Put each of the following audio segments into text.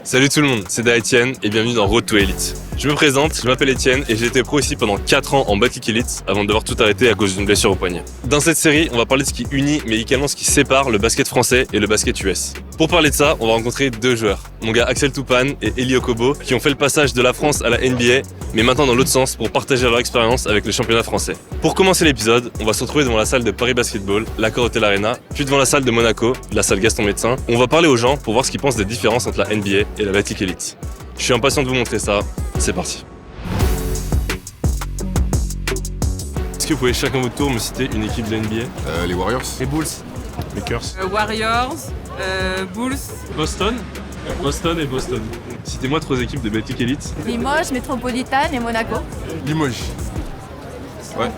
Salut tout le monde, c'est Etienne et bienvenue dans Road to Elite. Je me présente, je m'appelle Etienne et j'ai été pro ici pendant 4 ans en Battle Elite avant de devoir tout arrêter à cause d'une blessure au poignet. Dans cette série, on va parler de ce qui unit mais également ce qui sépare le basket français et le basket US. Pour parler de ça, on va rencontrer deux joueurs, mon gars Axel Toupane et Eli Okobo, qui ont fait le passage de la France à la NBA, mais maintenant dans l'autre sens pour partager leur expérience avec le championnat français. Pour commencer l'épisode, on va se retrouver devant la salle de Paris Basketball, l'Accor Hotel Arena, puis devant la salle de Monaco, la salle Gaston Médecin. On va parler aux gens pour voir ce qu'ils pensent des différences entre la NBA et la Battle Elite. Je suis impatient de vous montrer ça, c'est parti. Est-ce que vous pouvez chacun votre tour me citer une équipe de la NBA? Les Warriors. Les Bulls. Lakers. Warriors, Bulls. Boston et Boston. Citez-moi 3 équipes de Battle Elite. Limoges, Métropolitane et Monaco. Limoges. Ouais.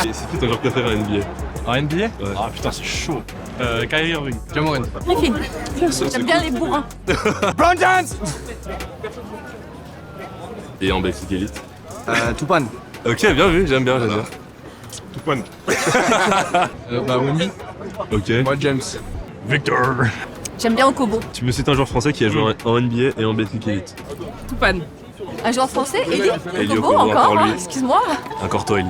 C'est qui ton joueur préféré en NBA? En NBA? Ouais. Ah putain, c'est chaud. Kyrie Irving. Jamoran. Griffin. J'aime bien les bourrins. Brown Jones. Et en Battle Elite? Toupane. Ok, bien vu, j'aime bien. Toupane. Wemby. Ok. Moi, James. Victor. J'aime bien Okobo. Tu me cites un joueur français qui a joué en NBA et en Battle Elite? Toupane. Un joueur français, Eli Eli Okobo, Okobo, encore encore, lui. excuse-moi. Encore toi, Eli.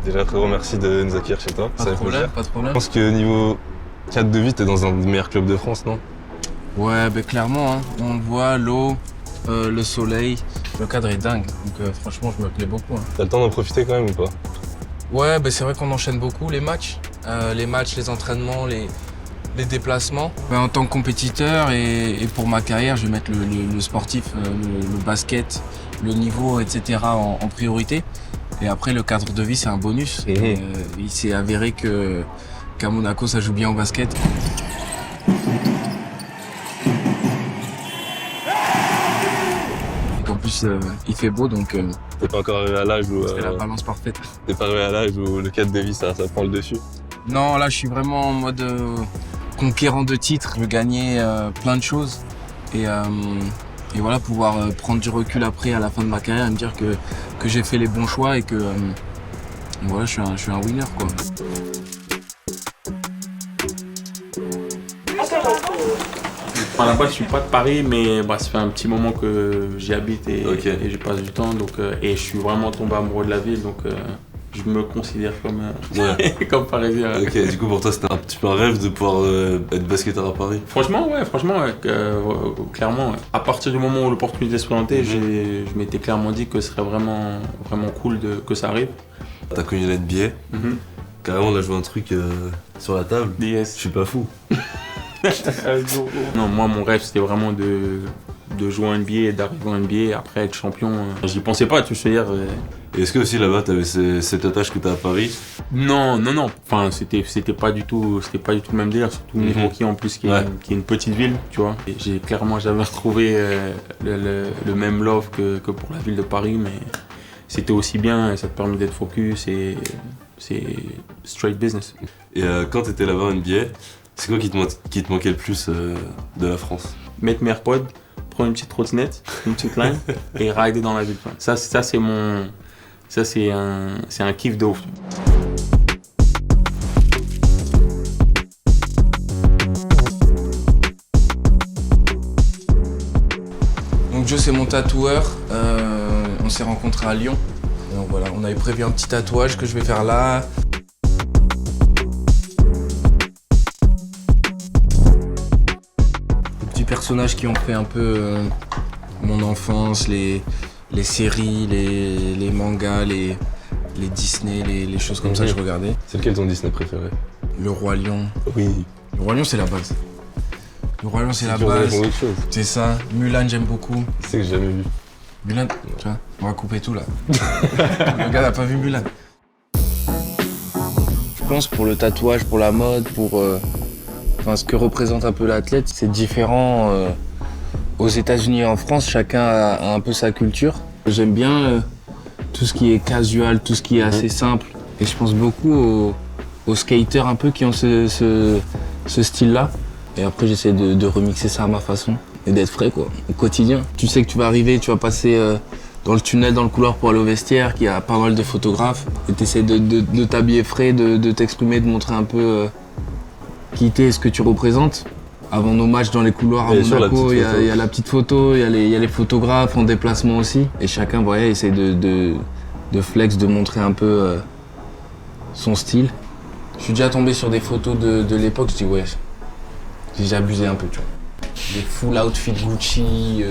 Déjà frérot, merci de nous accueillir chez toi. Pas de problème, pas de Je problème. pense que niveau cadre de vie, t'es dans un des meilleurs clubs de France, non? Ouais, bah clairement, hein. On le voit, l'eau, le soleil. Le cadre est dingue, donc franchement, je me plais beaucoup. Hein. T'as le temps d'en profiter quand même ou pas? Ouais, bah c'est vrai qu'on enchaîne beaucoup les matchs, les entraînements, les déplacements. Bah, en tant que compétiteur et pour ma carrière, je vais mettre le sportif, le basket, le niveau, etc. en priorité. Et après, le cadre de vie, c'est un bonus. Et, il s'est avéré qu'à Monaco, ça joue bien au basket. Et qu'en plus, il fait beau, donc T'es pas encore arrivé à l'âge où c'est la balance parfaite. t'es pas arrivé à l'âge où le cadre de vie ça prend le dessus. Non, là, je suis vraiment en mode conquérant de titres. Je veux gagner plein de choses. Et voilà, pouvoir prendre du recul après à la fin de ma carrière et me dire que j'ai fait les bons choix et que voilà, je suis un winner, quoi. À la base, je suis pas de Paris, mais bah, ça fait un petit moment que j'y habite et, Ok. et je passe du temps. Donc, et je suis vraiment tombé amoureux de la ville, donc je me considère comme, comme parisien. Ok, du coup pour toi c'était un petit peu un rêve de pouvoir être basketteur à Paris. Franchement, clairement. Ouais. À partir du moment où l'opportunité se présentait, je m'étais clairement dit que ce serait vraiment, vraiment cool que ça arrive. T'as connu la NBA, carrément on a joué un truc sur la table. Je suis pas fou. Non, moi mon rêve c'était vraiment de jouer en NBA et d'arriver en NBA, après être champion. J'y pensais pas, tu sais dire. Et est-ce que aussi là-bas t'avais cette attache que t'as à Paris? Non. Enfin, c'était pas du tout le même délire, surtout Milwaukee en plus qui est une petite ville, tu vois. Et j'ai clairement jamais retrouvé le même love que pour la ville de Paris, mais c'était aussi bien et ça te permet d'être focus et c'est straight business. Et quand t'étais là-bas en NBA, c'est quoi qui te manquait le plus de la France? Mettre mes AirPods, prendre une petite trottinette, une petite line et rider dans la ville. Ça c'est un kiff de ouf. Donc Joe, c'est mon tatoueur. On s'est rencontrés à Lyon. Donc voilà, on avait prévu un petit tatouage que je vais faire là. Des petits personnages qui ont fait un peu mon enfance, les séries, les mangas, les Disney, les choses comme ça que je regardais. C'est lequel ton Disney préféré? Le Roi Lion. Oui. Le Roi Lion, c'est la base. Le Roi Lion, c'est la base. C'est ça. Mulan, j'aime beaucoup. C'est que j'ai jamais vu. Mulan, tu vois, on va couper tout là. Le gars n'a pas vu Mulan. Je pense pour le tatouage, pour la mode, pour ce que représente un peu l'athlète, c'est différent. Aux États-Unis et en France, chacun a un peu sa culture. J'aime bien tout ce qui est casual, tout ce qui est assez simple. Et je pense beaucoup aux skaters un peu qui ont ce style-là. Et après, j'essaie de remixer ça à ma façon et d'être frais, quoi, au quotidien. Tu sais que tu vas arriver, tu vas passer dans le tunnel, dans le couloir pour aller au vestiaire, qu'il y a pas mal de photographes. Et tu essaies de t'habiller frais, de t'exprimer, de montrer un peu qui t'es et ce que tu représentes. Avant nos matchs dans les couloirs à Monaco, il y a la petite photo, il y a les photographes en déplacement aussi. Et chacun essaie de flex, de montrer un peu son style. Je suis déjà tombé sur des photos de l'époque, je dis ouais, j'ai déjà abusé un peu, tu vois. Des full outfit Gucci.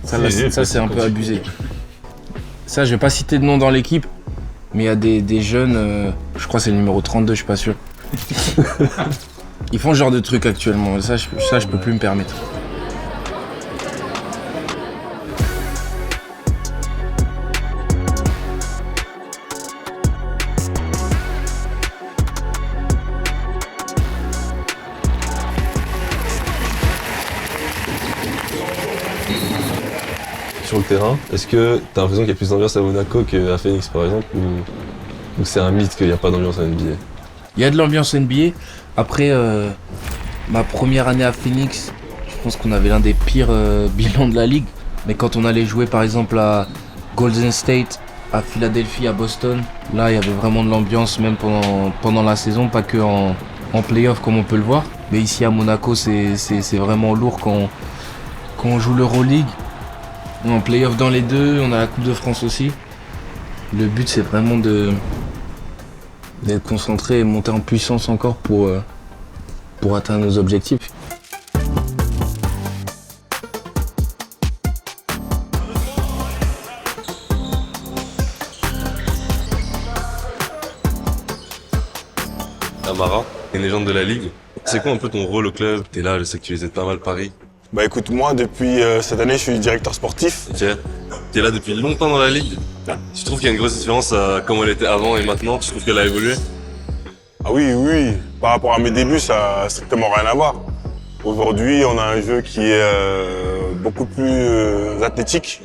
Ça c'est un peu abusé. Ça, je vais pas citer de nom dans l'équipe, mais il y a des jeunes, je crois que c'est le numéro 32, je suis pas sûr. Ils font ce genre de trucs actuellement, ça je peux plus me permettre. Sur le terrain, est-ce que t'as l'impression qu'il y a plus d'ambiance à Monaco qu'à Phoenix par exemple, ou c'est un mythe qu'il n'y a pas d'ambiance à NBA? Il y a de l'ambiance NBA. Après, ma première année à Phoenix, je pense qu'on avait l'un des pires bilans de la ligue. Mais quand on allait jouer par exemple à Golden State, à Philadelphie, à Boston, là il y avait vraiment de l'ambiance même pendant la saison, pas que en play-off comme on peut le voir. Mais ici à Monaco, c'est vraiment lourd quand on joue l'Euroleague. On est en play-off dans les deux, on a la Coupe de France aussi. Le but c'est vraiment d'être concentré et monter en puissance encore pour atteindre nos objectifs. Amara, une légende de la Ligue. C'est quoi un peu ton rôle au club? T'es là, je sais que tu les aides pas mal Paris. Bah écoute, moi depuis cette année, je suis directeur sportif. Ok. T'es là depuis longtemps dans la Ligue. Tu trouves qu'il y a une grosse différence à comment elle était avant et maintenant? Tu trouves qu'elle a évolué? Ah oui. Par rapport à mes débuts, ça a strictement rien à voir. Aujourd'hui, on a un jeu qui est beaucoup plus athlétique,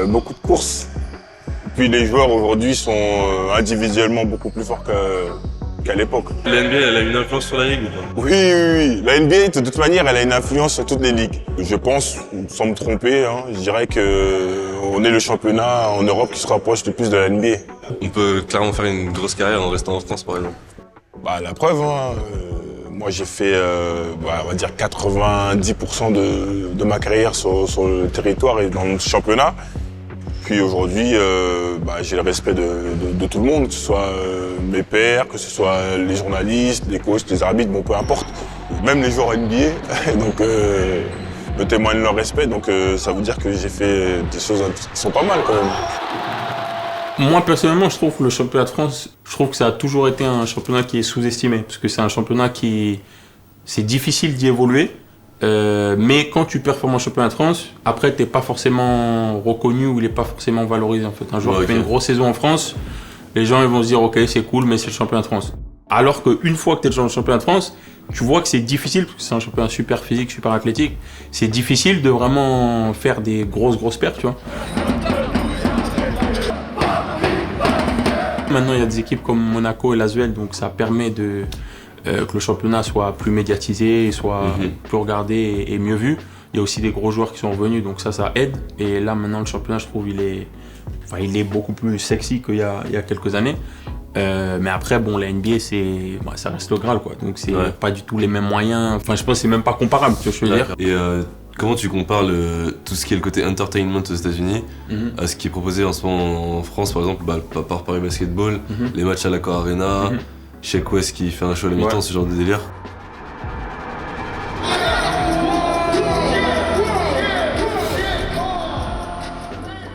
beaucoup de courses. Puis les joueurs aujourd'hui sont individuellement beaucoup plus forts qu'à l'époque. La NBA, elle a une influence sur la Ligue ou pas? Oui. La NBA, de toute manière, elle a une influence sur toutes les ligues. Je pense, sans me tromper, je dirais qu'on est le championnat en Europe qui se rapproche le plus de la NBA. On peut clairement faire une grosse carrière en restant en France, par exemple. Bah, la preuve, moi j'ai fait, on va dire 90% de ma carrière sur le territoire et dans le championnat. Puis aujourd'hui, j'ai le respect de tout le monde, que ce soit mes pairs, que ce soit les journalistes, les coachs, les arbitres, bon peu importe. Même les joueurs NBA, donc me témoignent leur respect, donc ça veut dire que j'ai fait des choses qui sont pas mal quand même. Moi personnellement, je trouve que le championnat de France, je trouve que ça a toujours été un championnat qui est sous-estimé, parce que c'est un championnat c'est difficile d'y évoluer. Mais quand tu performes en championnat de France, après t'es pas forcément reconnu ou il est pas forcément valorisé en fait. Un joueur qui fait une grosse saison en France, les gens ils vont se dire ok c'est cool mais c'est le championnat de France. Alors qu'une fois que t'es dans le championnat de France, tu vois que c'est difficile, parce que c'est un championnat super physique, super athlétique, c'est difficile de vraiment faire des grosses pertes, tu vois. Maintenant il y a des équipes comme Monaco et l'Asvel, donc ça permet que le championnat soit plus médiatisé, soit plus regardé et mieux vu. Il y a aussi des gros joueurs qui sont revenus, donc ça aide. Et là maintenant le championnat, je trouve, il est beaucoup plus sexy qu'il y a quelques années. Mais après, bon, la NBA, ça reste le Graal, quoi. Donc c'est pas du tout les mêmes moyens. Enfin, je pense que c'est même pas comparable, tu vois ce que je veux dire. Et comment tu compares tout ce qui est le côté entertainment aux États-Unis à ce qui est proposé en ce moment en France, par exemple, par Paris Basketball, les matchs à l'Accor Arena, Sheck West qui fait un show à la mi-temps, ce genre de délire?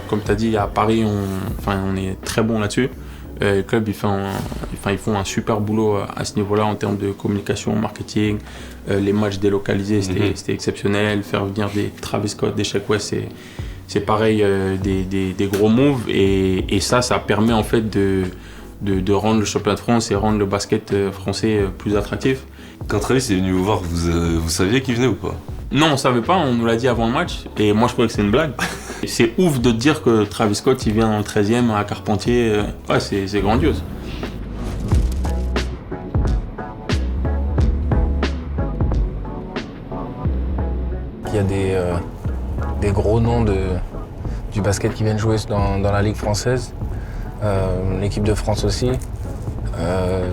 Comme tu as dit, à Paris, on est très bon là-dessus. Le club, ils font un super boulot à ce niveau-là en termes de communication, marketing. Les matchs délocalisés, c'était exceptionnel. Faire venir des Travis Scott, des Sheck West, c'est pareil, des gros moves. Et ça permet en fait de rendre le championnat de France et rendre le basket français plus attractif. Quand Travis est venu vous voir, vous saviez qu'il venait ou pas? Non, on savait pas, on nous l'a dit avant le match. Et moi, je croyais que c'était une blague. C'est ouf de te dire que Travis Scott, il vient dans le 13e à Carpentier. Ouais, c'est grandiose. a des gros noms du basket qui viennent jouer dans la Ligue française. L'équipe de France aussi.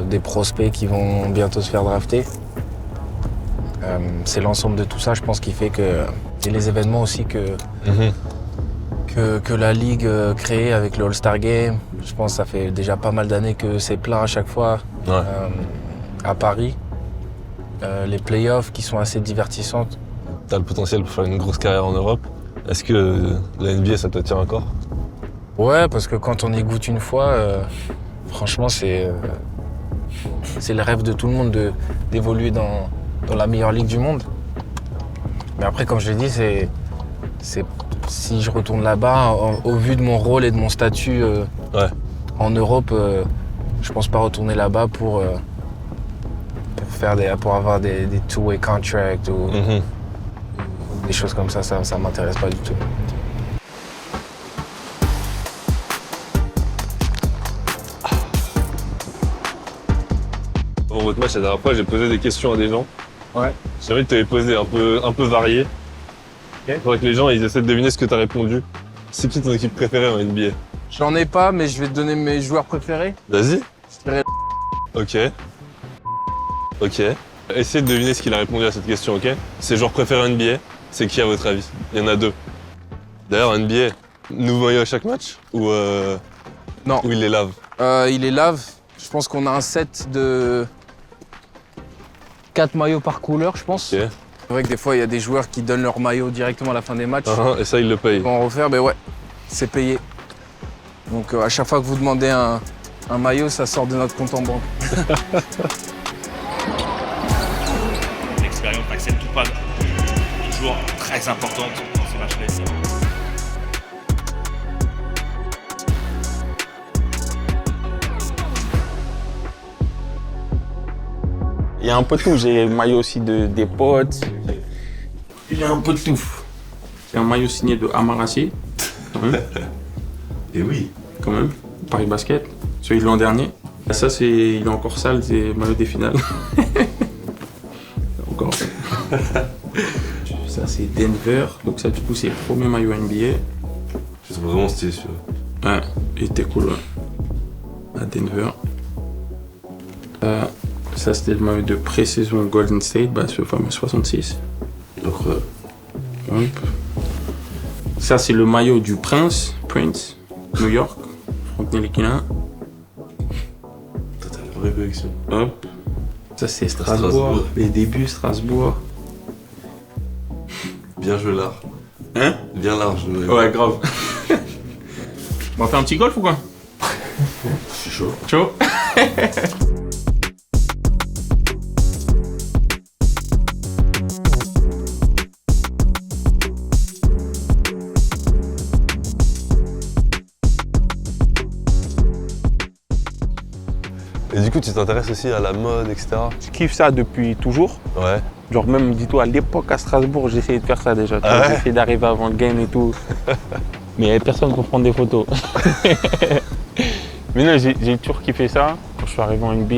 Des prospects qui vont bientôt se faire drafter. C'est l'ensemble de tout ça, je pense, qui fait que... Et les événements aussi que la Ligue crée avec le All-Star Game. Je pense que ça fait déjà pas mal d'années que c'est plein à chaque fois. Ouais. À Paris. Les playoffs qui sont assez divertissantes. T'as le potentiel pour faire une grosse carrière en Europe. Est-ce que la NBA, ça t'attire encore? Ouais, parce que quand on y goûte une fois, franchement, c'est le rêve de tout le monde d'évoluer dans la meilleure ligue du monde. Mais après, comme je l'ai dit, si je retourne là-bas, au vu de mon rôle et de mon statut en Europe, je pense pas retourner là-bas pour avoir des two-way contracts ou des choses comme ça m'intéresse pas du tout. Pour votre match, la dernière fois, j'ai posé des questions à des gens. Ouais. J'ai envie de te les poser un peu variées. Il faudrait que les gens ils essaient de deviner ce que tu as répondu. C'est qui ton équipe préférée en NBA? J'en ai pas, mais je vais te donner mes joueurs préférés. Vas-y. Je dirais Ok. Essayez de deviner ce qu'il a répondu à cette question, ok? Ses joueurs préférés en NBA, c'est qui à votre avis? Il y en a 2. D'ailleurs, NBA, nouveau maillot à chaque match? Ou Non. Ou il les lave? Il les lave. Je pense qu'on a un set de 4 maillots par couleur, je pense. Ok. C'est vrai que des fois, il y a des joueurs qui donnent leur maillot directement à la fin des matchs. Et ça, il le paye. Pour en refaire, ben ouais, c'est payé. Donc à chaque fois que vous demandez un maillot, ça sort de notre compte en banque. L'expérience d'Axel Toupane, toujours très importante dans ces matchs-là. Il y a un peu de tout. J'ai le maillot aussi des potes. J'ai un peu de tout. J'ai un maillot signé de Amarassi. Et oui. Quand même. Paris Basket. Celui de l'an dernier. Et ça, il est encore sale, c'est le maillot des finales. Encore. Ça, c'est Denver. Donc ça, du coup, c'est le premier maillot NBA. C'est vraiment stylé celui-là. Ouais, il était cool, ouais. À Denver. Ça, c'était le maillot de pré-saison Golden State, ce fameux 66. Incroyable. Hop. Ça, c'est le maillot du Prince, New York, Frank Ntilikina. T'as la vraie collection. Hop. Ça, c'est Strasbourg. Les débuts, Strasbourg. Bien joué l'art. Hein? Bien large. Ouais, grave. On va faire un petit golf ou quoi? Je suis chaud. Chaud. Et du coup, tu t'intéresses aussi à la mode, etc. Je kiffe ça depuis toujours. Ouais. Genre même, dis-toi, à l'époque à Strasbourg, j'essayais de faire ça déjà. Ah ouais? J'essayais d'arriver avant le game et tout. Mais il n'y avait personne pour prendre des photos. Mais non, j'ai toujours kiffé ça. Quand je suis arrivé en NBA,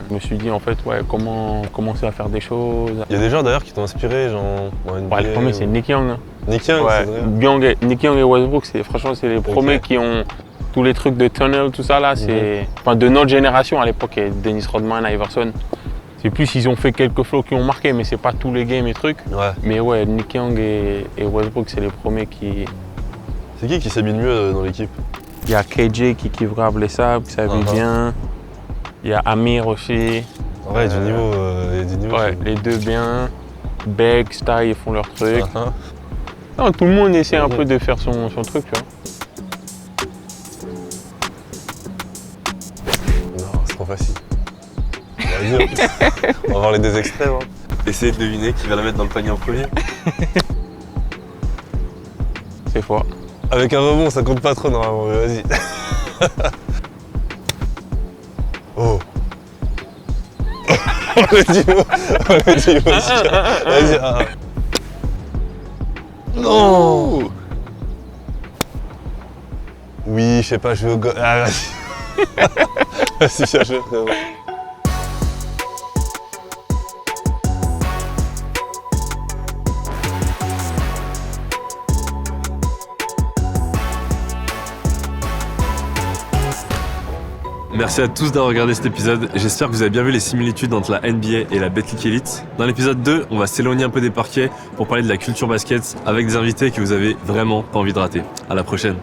je me suis dit en fait, ouais, comment commencer à faire des choses. Il y a des joueurs d'ailleurs qui t'ont inspiré, genre en NBA. Ouais, le premier, c'est Nick Young. Hein. Nick Young, Ouais, c'est vrai. Nick Young et Westbrook, franchement, c'est les premiers qui ont tous les trucs de tunnel, tout ça là. C'est enfin, de notre génération à l'époque, il y a Dennis Rodman, Iverson. C'est plus, ils ont fait quelques flows qui ont marqué, mais c'est pas tous les games et trucs. Ouais. Mais ouais, Nick Young et Westbrook, c'est les premiers qui... C'est qui s'habille mieux dans l'équipe? Il y a KJ qui kiffe grave les sables, qui s'habille bien. Il y a Amir aussi. Ouais, du niveau. Il y a du niveau. Ouais, les deux bien. Beck, Style, ils font leur truc. Non, tout le monde essaie un peu de faire son truc, tu vois. Non, c'est trop facile. On va voir les deux extraits. Hein. Essayez de deviner qui va la mettre dans le panier en premier. C'est fort. Avec un rebond, ça compte pas trop normalement, mais vas-y. Oh. Le Dimo. Vas-y. Non. Oui, je sais pas, je vais au go... Ah, vas-y. Vas-y, bien joué, frérot. Merci à tous d'avoir regardé cet épisode. J'espère que vous avez bien vu les similitudes entre la NBA et la Betclic Elite. Dans l'épisode 2, on va s'éloigner un peu des parquets pour parler de la culture basket avec des invités que vous avez vraiment pas envie de rater. À la prochaine.